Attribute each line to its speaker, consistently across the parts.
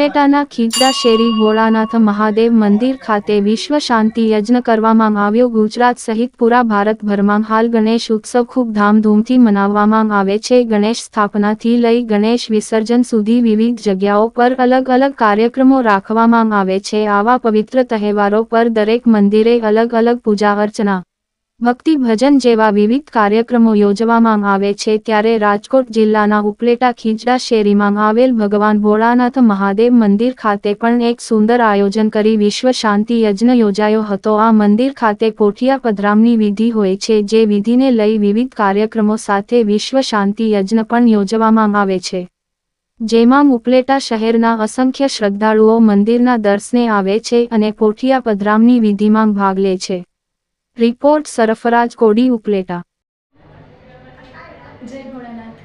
Speaker 1: ઉપલેટાના ખીજડા શેરી ભોળાનાથ મહાદેવ મંદિર ખાતે વિશ્વ શાંતિ યજ્ઞ કરવામાં આવ્યો। ગુજરાત સહિત પૂરા ભારતભરમાં હાલ ગણેશ ઉત્સવ ખૂબ ધામધૂમથી મનાવવામાં આવે છે। ગણેશ સ્થાપનાથી લઈ ગણેશ વિસર્જન સુધી વિવિધ જગ્યાઓ પર અલગ અલગ કાર્યક્રમો રાખવામાં આવે છે। આવા પવિત્ર તહેવારો પર દરેક મંદિરે અલગ અલગ પૂજા અર્ચના, ભક્તિ ભજન જેવા વિવિધ કાર્યક્રમો યોજવામાં આવે છે। ત્યારે રાજકોટ જિલ્લાના ઉપલેટા ખીજડા શેરીમાં આવેલ ભગવાન ભોળાનાથ મહાદેવ મંદિર ખાતે પણ એક સુંદર આયોજન કરી વિશ્વ શાંતિ યજ્ઞ યોજાયો હતો। આ મંદિર ખાતે કોઠિયા પધરામણી વિધિ હોય છે, જે વિધિને લઈ વિવિધ કાર્યક્રમો સાથે વિશ્વ શાંતિ યજ્ઞ પણ યોજવામાં આવે છે, જેમાં ઉપલેટા શહેરના અસંખ્ય શ્રદ્ધાળુઓ મંદિરના દર્શને આવે છે અને કોઠિયા પધરામણી વિધિમાં ભાગ લે છે। રિપોર્ટ સરફરાજ કોડી, ઉપલેટા।
Speaker 2: જય ભોળાનાથ।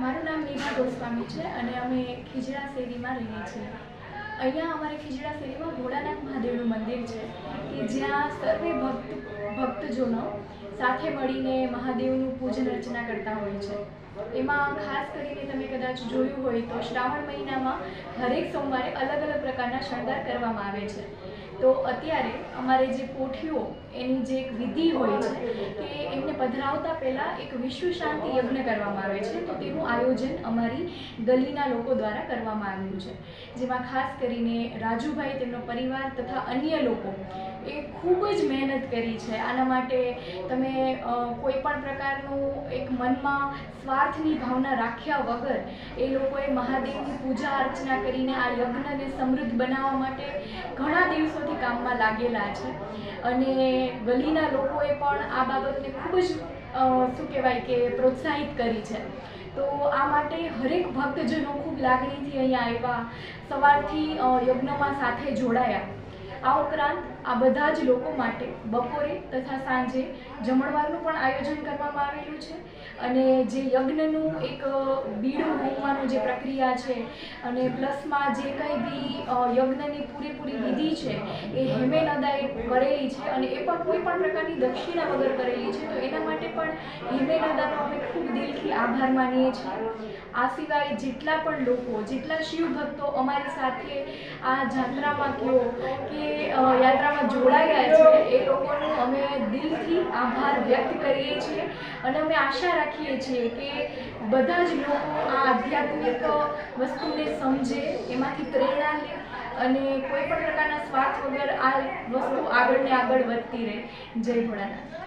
Speaker 2: મારું નામ નેહા ગોસ્વામી છે અને અમે ખીજડા શેરીમાં રહીએ છીએ। અહીંયા અમારે ખીજડા શેરીમાં ભોળાનાથ મહાદેવનું મંદિર છે કે જ્યાં સર્વે ભક્તજનો સાથે મળીને મહાદેવનું પૂજન અર્ચના કરતા હોય છે। એમાં ખાસ કરીને તમે કદાચ જોયું હોય તો શ્રાવણ મહિનામાં હરેક સોમવારે અલગ અલગ પ્રકારના શણગાર કરવામાં આવે છે। તો અત્યારે અમારે જે કોઠીઓ એની જે એક વિધિ હોય છે કે એમને પધરાવતા પહેલાં એક વિશ્વ શાંતિ યજ્ઞ કરવામાં આવે છે। તો તેનું આયોજન અમારી ગલીના લોકો દ્વારા કરવામાં આવ્યું છે, જેમાં ખાસ કરીને રાજુભાઈ, તેમનો પરિવાર તથા અન્ય લોકો એ ખૂબ જ મહેનત કરી છે। આના માટે તમે કોઈ પણ પ્રકારનું એક મનમાં સ્વાર્થની ભાવના રાખ્યા વગર એ લોકોએ મહાદેવની પૂજા અર્ચના કરીને આ યજ્ઞને સમૃદ્ધ બનાવવા માટે ઘણા દિવસોથી કામમાં લાગેલા છે અને ગલીના લોકોએ પણ આ બાબતને ખૂબ જ શું કહેવાય કે પ્રોત્સાહિત કરી છે। તો આ માટે હરેક ભક્તજનો ખૂબ લાગણીથી અહીંયા આવ્યા, સવારથી યજ્ઞમાં સાથે જોડાયા। આ ઉપરાંત આ બધા જ લોકો માટે બપોરે તથા સાંજે જમણવારનું પણ આયોજન કરવામાં આવેલું છે અને જે યજ્ઞનું એક બીડું હોમવાનું જે પ્રક્રિયા છે અને પ્લસમાં જે કંઈ બી યજ્ઞની પૂરેપૂરી વિધિ છે એ હેમેનદાએ કરેલી છે અને એ પણ કોઈ પણ પ્રકારની દક્ષિણા વગર કરેલી છે। તો એના માટે પણ હેમેનદાનો અમે ખૂબ દિલથી આભાર માનીએ છીએ। આ સિવાય જેટલા પણ લોકો, જેટલા શિવ ભક્તો અમારી સાથે આ જાત્રામાં કહો કે યાત્રામાં જોડાયા છે એ લોકોનો અમે દિલથી આભાર વ્યક્ત કરીએ છીએ અને અમે આશા રાખીએ છીએ કે બધા જ લોકો આ આધ્યાત્મિક વસ્તુને સમજે, એમાંથી પ્રેરણા લે અને કોઈ પણ પ્રકારના સ્વાર્થ વગર આ વસ્તુ આગળ ને આગળ વધતી રહે। જય ભોળાનાથ।